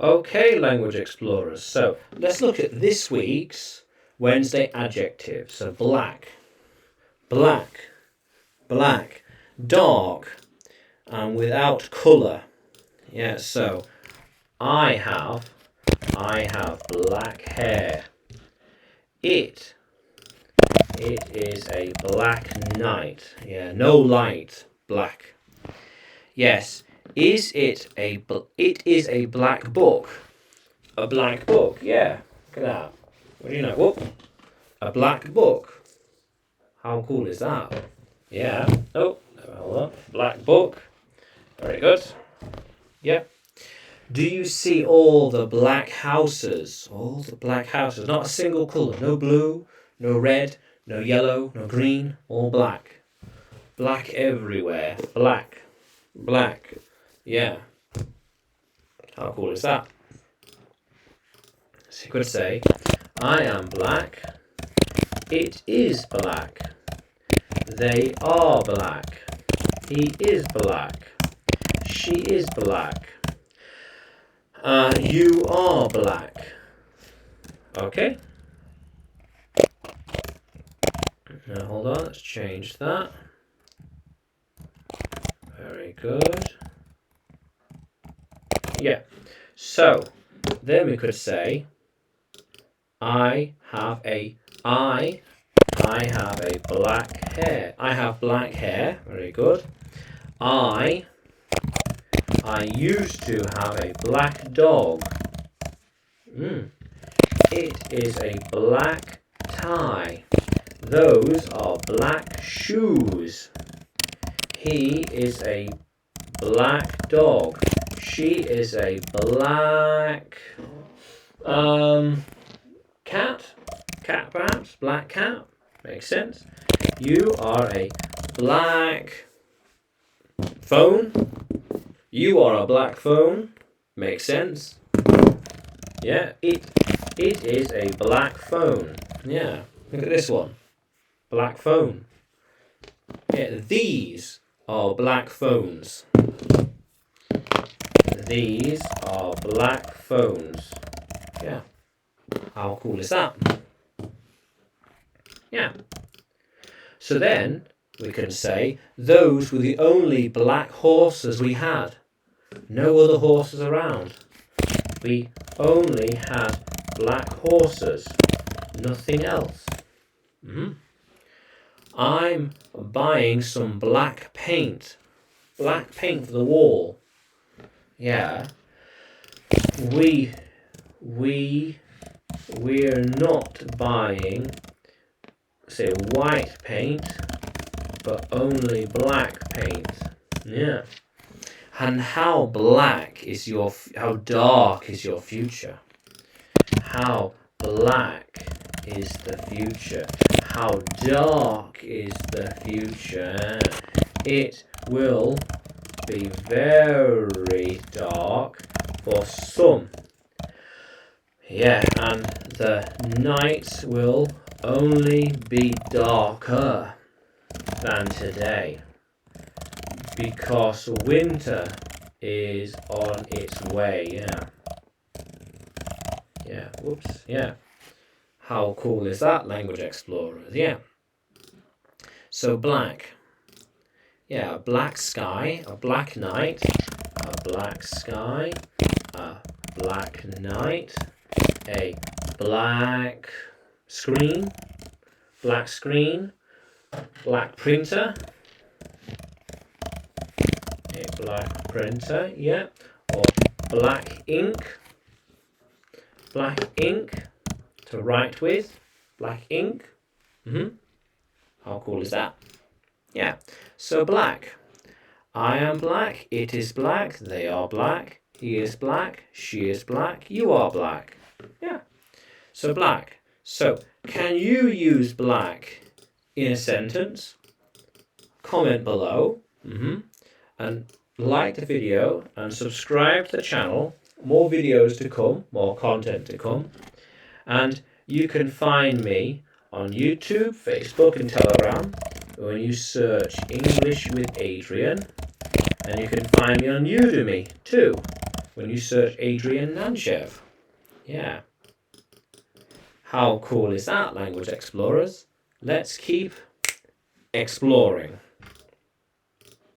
Okay, language explorers. So let's look at this week's Wednesday adjectives. So black, black, black, dark, and without colour. Yeah, so I have black hair. It is a black night. Yeah, no light, black. Yes, it is a black book. A black book, yeah. Look at that. What do you know? Whoop. A black book. How cool is that? Yeah. Oh, hold on. Black book. Very good. Yeah. Do you see all the black houses? All the black houses. Not a single colour. No blue, no red, no yellow, no green. All black. Black everywhere. Black. Black. Yeah. How cool is that? So you could say, I am black. It is black. They are black. He is black. She is black. You are black. Okay. Now hold on, let's change that. Very good. Yeah. So then we could say, I have black hair. I have black hair. Very good. I used to have a black dog. It is a black tie. Those are black shoes. He is a black dog. She is a black cat. Cat perhaps. Black cat. Makes sense. You are a black phone. You are a black phone. Makes sense. Yeah, it is a black phone. Yeah, look at this one. Black phone. Yeah, these are black phones. These are black phones. Yeah. How cool is that? Yeah. So then we can say those were the only black horses we had. No other horses around. We only had black horses. Nothing else. I'm buying some black paint. Black paint for the wall. Yeah. We're not buying, say, white paint, but only black paint. Yeah. And how dark is your future? How black is the future? How dark is the future? It will be very dark for some. Yeah, and the nights will only be darker than today. Because winter is on its way, yeah. Yeah, whoops, yeah. How cool is that, language explorers? Yeah. So black. Yeah, a black sky, a black night, a black sky, a black night, a black screen, black printer, a black printer, yeah, or black ink to write with, black ink. How cool is that? Yeah, so black. I am black, it is black, they are black, he is black, she is black, you are black. Yeah, so black. So, can you use black in a sentence? Comment below. And like the video and subscribe to the channel. More videos to come, more content to come. And you can find me on YouTube, Facebook and Telegram when you search English with Adrian. And you can find me on Udemy too when you search Adrian Nanshev. Yeah. How cool is that, language explorers? Let's keep exploring.